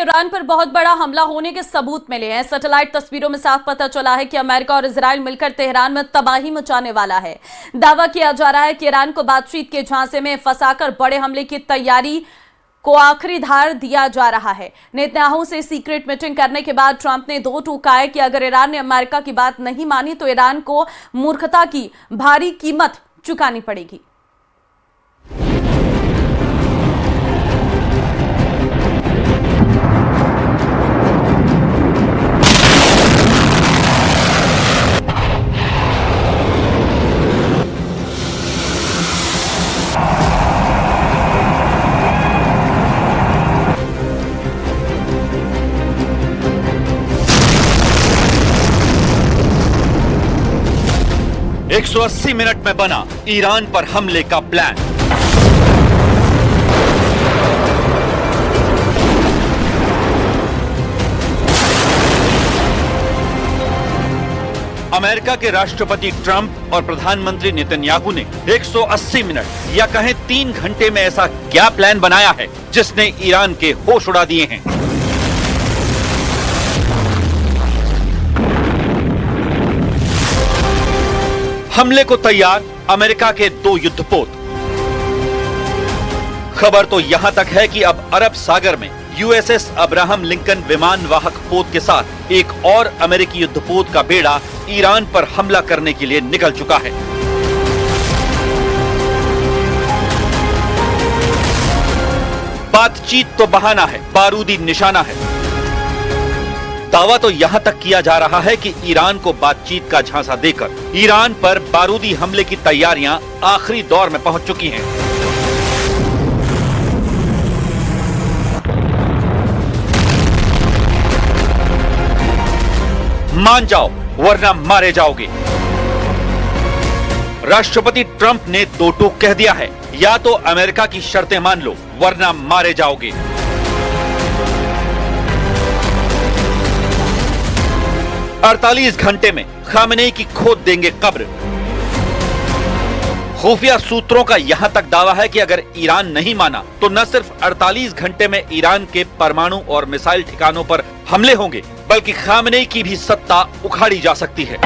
Iran पर बहुत बड़ा हमला होने के सबूत मिले हैं। सैटेलाइट तस्वीरों में साफ पता चला है कि अमेरिका और इजराइल मिलकर तेहरान में तबाही मचाने वाला है। दावा किया जा रहा है कि ईरान को बातचीत के झांसे में फंसाकर बड़े हमले की तैयारी को आखिरी धार दिया जा रहा है। नेतन्याहू से सीक्रेट मीटिंग करने के बाद ट्रंप ने दो टूका है कि अगर ईरान ने अमेरिका की बात नहीं मानी तो ईरान को मूर्खता की भारी कीमत चुकानी पड़ेगी। एक 180 मिनट में बना ईरान पर हमले का प्लान। अमेरिका के राष्ट्रपति ट्रंप और प्रधानमंत्री नेतन्याहू ने 180 मिनट या कहें 3 घंटे में ऐसा क्या प्लान बनाया है जिसने ईरान के होश उड़ा दिए हैं। हमले को तैयार अमेरिका के 2 युद्धपोत। खबर तो यहां तक है कि अब अरब सागर में यूएसएस अब्राहम लिंकन विमान वाहक पोत के साथ एक और अमेरिकी युद्धपोत का बेड़ा ईरान पर हमला करने के लिए निकल चुका है। बातचीत तो बहाना है, बारूदी निशाना है। दावा तो यहां तक किया जा रहा है कि ईरान को बातचीत का झांसा देकर ईरान पर बारूदी हमले की तैयारियां आखिरी दौर में पहुंच चुकी हैं। मान जाओ वरना मारे जाओगे। राष्ट्रपति ट्रंप ने दो टूक कह दिया है, या तो अमेरिका की शर्तें मान लो वरना मारे जाओगे। 48 घंटे में खामेनेई की खोद देंगे कब्र। खुफिया सूत्रों का यहां तक दावा है कि अगर ईरान नहीं माना तो न सिर्फ 48 घंटे में ईरान के परमाणु और मिसाइल ठिकानों पर हमले होंगे, बल्कि खामेनेई की भी सत्ता उखाड़ी जा सकती है।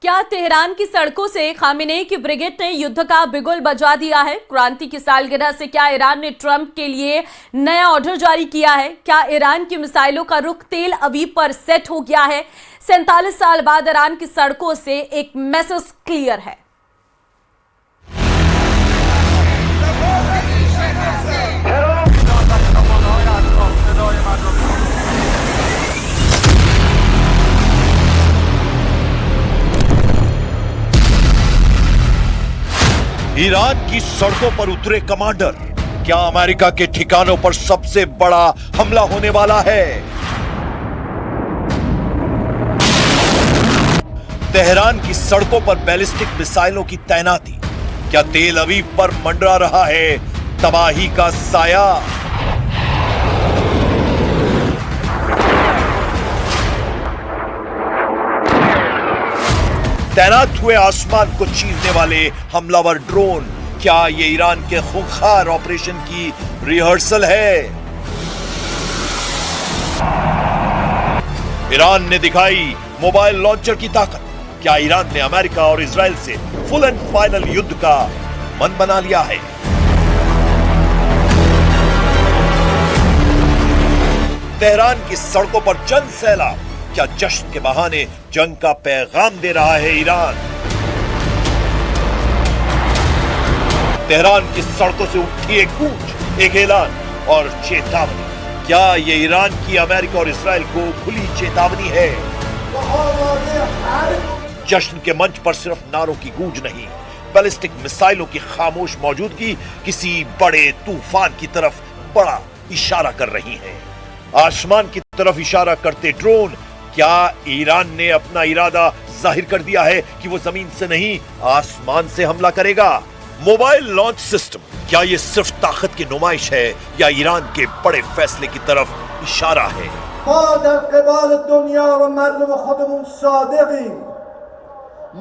क्या तेहरान की सड़कों से खामेनेई की ब्रिगेड ने युद्ध का बिगुल बजा दिया है? क्रांति की सालगिरह से क्या ईरान ने ट्रंप के लिए नया ऑर्डर जारी किया है? क्या ईरान की मिसाइलों का रुख तेल अवीव पर सेट हो गया है? 47 साल बाद ईरान की सड़कों से एक मैसेज क्लियर है। ईरान की सड़कों पर उतरे कमांडर। क्या अमेरिका के ठिकानों पर सबसे बड़ा हमला होने वाला है? तेहरान की सड़कों पर बैलिस्टिक मिसाइलों की तैनाती। क्या तेल अवीव पर मंडरा रहा है तबाही का साया? तैनात हुए आसमान को चीरने वाले हमलावर ड्रोन। क्या ये ईरान के खूंखार ऑपरेशन की रिहर्सल है? ईरान ने दिखाई मोबाइल लॉन्चर की ताकत। क्या ईरान ने अमेरिका और इजराइल से फुल एंड फाइनल युद्ध का मन बना लिया है? तेहरान की सड़कों पर जन सैलाब। क्या जश्न के बहाने जंग का पैगाम दे रहा है ईरान? तेहरान की सड़कों से उठी एक गूंज, एक ऐलान और चेतावनी। क्या ये ईरान की अमेरिका और इजराइल को खुली चेतावनी है? जश्न के मंच पर सिर्फ नारों की गूंज नहीं, बैलिस्टिक मिसाइलों की खामोश मौजूदगी किसी बड़े तूफान की तरफ बड़ा इशारा कर रही है। आसमान की तरफ इशारा करते ड्रोन। क्या ईरान ने अपना इरादा जाहिर कर दिया है कि वो जमीन से नहीं आसमान से हमला करेगा? Mobile launch system. क्या ये सिर्फ ताकत की नुमाइश है या ईरान के बड़े फैसले की तरफ इशारा है?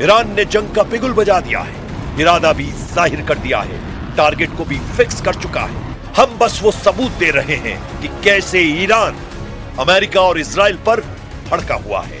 ईरान ने जंग का बिगुल बजा दिया है, इरादा भी जाहिर कर दिया है, टारगेट को भी फिक्स कर चुका है। हम बस वो सबूत दे रहे हैं कि कैसे ईरान अमेरिका और इजराइल पर भड़का हुआ है।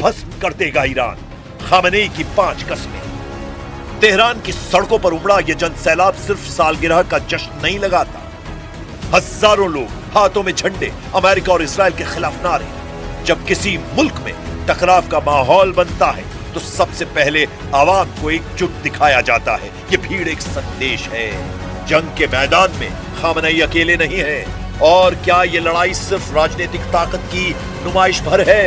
भस्म कर देगा ईरान, खामेनेई की 5 कस्में। तेहरान की सड़कों पर उमड़ा ये जन सैलाब सिर्फ सालगिरह का जश्न नहीं लगाता। हजारों लोग हाथों में झंडे, अमेरिका और इजराइल के खिलाफ नारे। जब किसी मुल्क में टकराव का माहौल बनता है तो सबसे पहले आवाम को एकजुट दिखाया जाता है। ये भीड़ एक संदेश है। जंग के मैदान में खामेनेई अकेले नहीं है। और क्या ये लड़ाई सिर्फ राजनीतिक ताकत की नुमाइश भर है?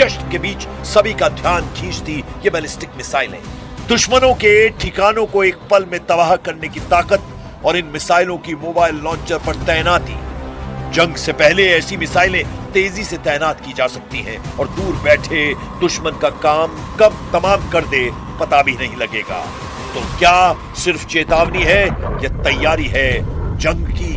जश्न के बीच सभी का ध्यान खींचती ये बैलिस्टिक मिसाइलें, दुश्मनों के ठिकानों को एक पल में तबाह करने की ताकत और इन मिसाइलों की मोबाइल लॉन्चर पर तैनाती। जंग से पहले ऐसी मिसाइलें तेजी से तैनात की जा सकती हैं और दूर बैठे दुश्मन का काम कब तमाम कर दे पता भी नहीं लगेगा। तो क्या सिर्फ चेतावनी है या तैयारी है जंग की?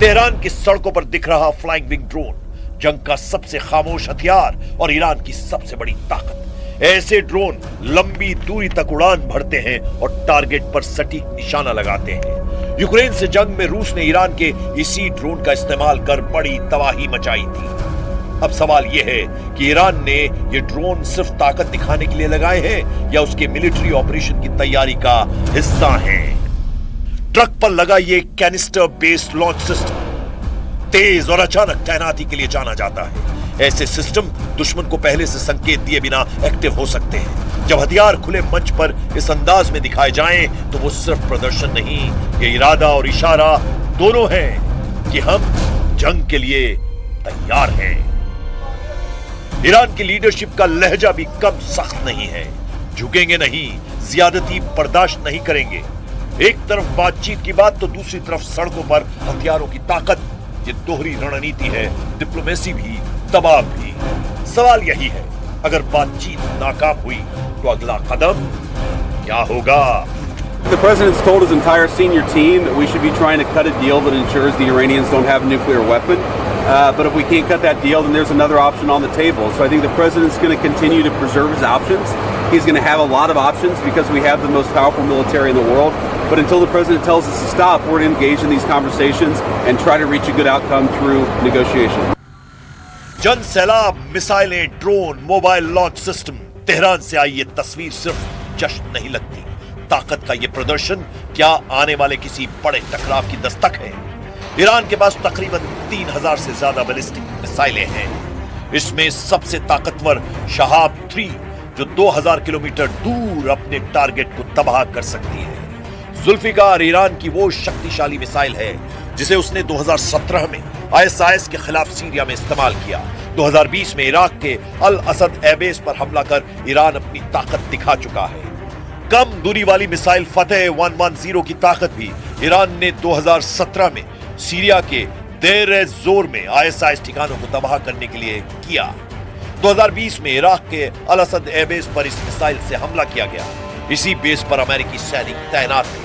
तेहरान की सड़कों पर दिख रहा फ्लाइंग विंग ड्रोन जंग का सबसे खामोश हथियार और ईरान की सबसे बड़ी ताकत। ऐसे ड्रोन लंबी दूरी तक उड़ान भरते हैं और टारगेट पर सटीक निशाना लगाते हैं। यूक्रेन से जंग में रूस ने ईरान के इसी ड्रोन का इस्तेमाल कर बड़ी तबाही मचाई थी। अब सवाल यह है कि ईरान ने ये ड्रोन सिर्फ ताकत दिखाने के लिए लगाए हैं या उसके मिलिट्री ऑपरेशन की तैयारी का हिस्सा हैं। ट्रक पर लगा ये कैनिस्टर बेस्ड लॉन्च सिस्टम तेज और अचानक तैनाती के लिए जाना जाता है। ऐसे सिस्टम दुश्मन को पहले से संकेत दिए बिना एक्टिव हो सकते हैं। जब हथियार खुले मंच पर इस अंदाज में दिखाए जाएं तो वो सिर्फ प्रदर्शन नहीं, ये इरादा और इशारा दोनों है कि हम जंग के लिए तैयार हैं। ईरान की लीडरशिप का लहजा भी कम सख्त नहीं है। झुकेंगे नहीं, ज्यादती बर्दाश्त नहीं करेंगे। एक तरफ बातचीत की बात तो दूसरी तरफ सड़कों पर हथियारों की ताकत। ये दोहरी रणनीति है, डिप्लोमेसी भी, दबाव भी। सवाल यही है, अगर बातचीत नाकाम हुई तो अगला कदम क्या होगा? The president's told his entire senior team that we should be trying to cut a deal that ensures the Iranians don't have a nuclear weapon. But if we can't cut that deal, then there's another option on the table. So I think the president's going to continue to preserve his options. He's going to have a lot of options because we have the most powerful military in the world. But until the president tells us to stop, we're going to engage in these conversations and try to reach a good outcome through negotiation. जन सैलाब, मिसाइलें, drone, mobile launch system. Tehran से आई ये तस्वीर सिर्फ जश्न नहीं लगती, ताकत का ये प्रदर्शन क्या आने वाले किसी बड़े टकराव की दस्तक है? ईरान के पास तकरीबन 3000 से ज्यादा बैलिस्टिक मिसाइलें हैं। इसमें सबसे ताकतवर शहाब 3 जो 2000 किलोमीटर दूर अपने टारगेट को तबाह कर सकती है। जुल्फिकार ईरान की वो शक्तिशाली मिसाइल है जिसे उसने 2017 में ISIS के खिलाफ सीरिया में इस्तेमाल किया। 2020 में इराक के अल असद एयरबेस पर हमला कर ईरान अपनी ताकत दिखा चुका है। कम दूरी वाली मिसाइल फतेह 110 की ताकत भी ईरान ने 2017 में सीरिया के देर जोर में आईएसआईएस ठिकानों को तबाह करने के लिए किया। 2020 में इराक के अल असद एयरबेस पर इस मिसाइल से हमला किया गया। इसी बेस पर अमेरिकी सैनिक तैनात थे।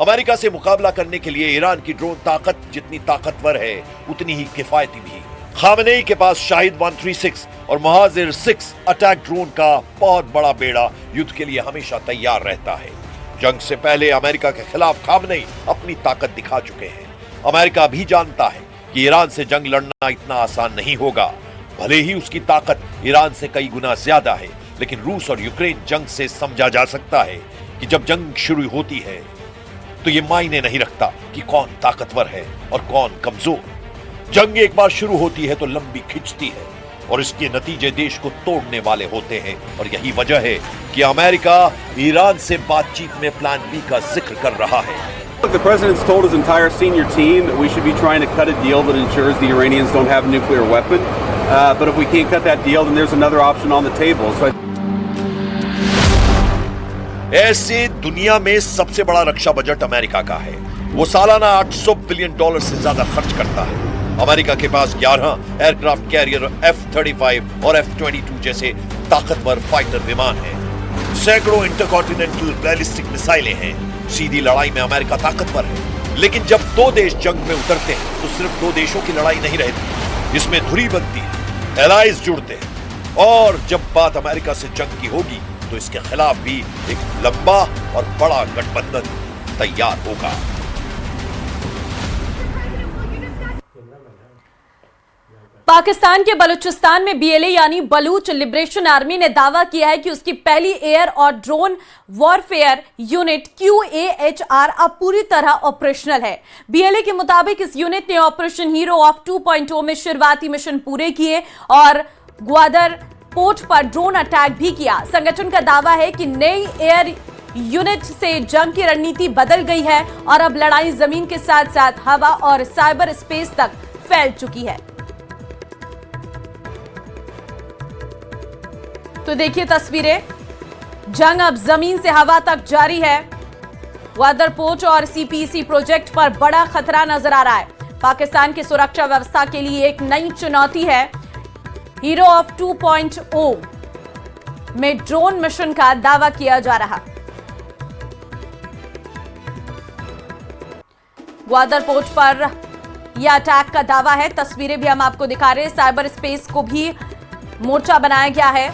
अमेरिका से मुकाबला करने के लिए ईरान की ड्रोन ताकत जितनी ताकतवर है उतनी ही किफायती भी। खामनेई के पास शाहिद 136 और महाजिर 6 अटैक ड्रोन का बहुत बड़ा बेड़ा युद्ध के लिए हमेशा तैयार रहता है। जंग से पहले अमेरिका के खिलाफ खामनेई अपनी ताकत दिखा चुके हैं। अमेरिका भी जानता है कि ईरान से जंग लड़ना इतना आसान नहीं होगा। भले ही उसकी ताकत ईरान से कई गुना ज्यादा है, लेकिन रूस और यूक्रेन जंग से समझा जा सकता है कि जब जंग शुरू होती है तो ये मायने नहीं रखता कि कौन ताकतवर है और कौन कमजोर। जंग एक बार शुरू होती है तो लंबी खिंचती है और इसके नतीजे देश को तोड़ने वाले होते हैं। और यही वजह है कि अमेरिका ईरान से बातचीत में प्लान बी का जिक्र कर रहा है। The president's told his entire senior team that we should be trying to cut a deal that ensures the Iranians don't have a nuclear weapon. But if we can't cut that deal, then there's another option on the table. So ऐसे दुनिया में सबसे बड़ा रक्षा budget America का है। वो सालाना $800 billion से ज्यादा खर्च करता है। अमेरिका के पास 11 एयरक्राफ्ट कैरियर F-35 और F-22 जैसे ताकतवर फाइटर विमान हैं। सैकड़ों इंटरकॉन्टिनेंटल बैलिस्टिक मिसाइलें हैं। सीधी लड़ाई में अमेरिका ताकतवर है, लेकिन जब दो देश जंग में उतरते हैं तो सिर्फ दो देशों की लड़ाई नहीं रहती, इसमें धुरी बनती है, एलाइज जुड़ते हैं। और जब बात अमेरिका से जंग की होगी तो इसके खिलाफ भी एक लंबा और बड़ा गठबंधन तैयार होगा। पाकिस्तान के बलूचिस्तान में बीएलए यानी बलूच लिबरेशन आर्मी ने दावा किया है कि उसकी पहली एयर और ड्रोन वॉरफेयर यूनिट QAHR अब पूरी तरह ऑपरेशनल है। बीएलए के मुताबिक इस यूनिट ने ऑपरेशन हीरो ऑफ 2.0 में शुरुआती मिशन पूरे किए और ग्वादर पोर्ट पर ड्रोन अटैक भी किया। संगठन का दावा है कि नई एयर यूनिट से जंग की रणनीति बदल गई है और अब लड़ाई जमीन के साथ साथ हवा और साइबर स्पेस तक फैल चुकी है। तो देखिए तस्वीरें, जंग अब जमीन से हवा तक जारी है। ग्वादर पोर्ट और CPEC प्रोजेक्ट पर बड़ा खतरा नजर आ रहा है। पाकिस्तान की सुरक्षा व्यवस्था के लिए एक नई चुनौती है। हीरो ऑफ 2.0 में ड्रोन मिशन का दावा किया जा रहा। ग्वादर पोर्ट पर यह अटैक का दावा है। तस्वीरें भी हम आपको दिखा रहे हैं। साइबर स्पेस को भी मोर्चा बनाया गया है।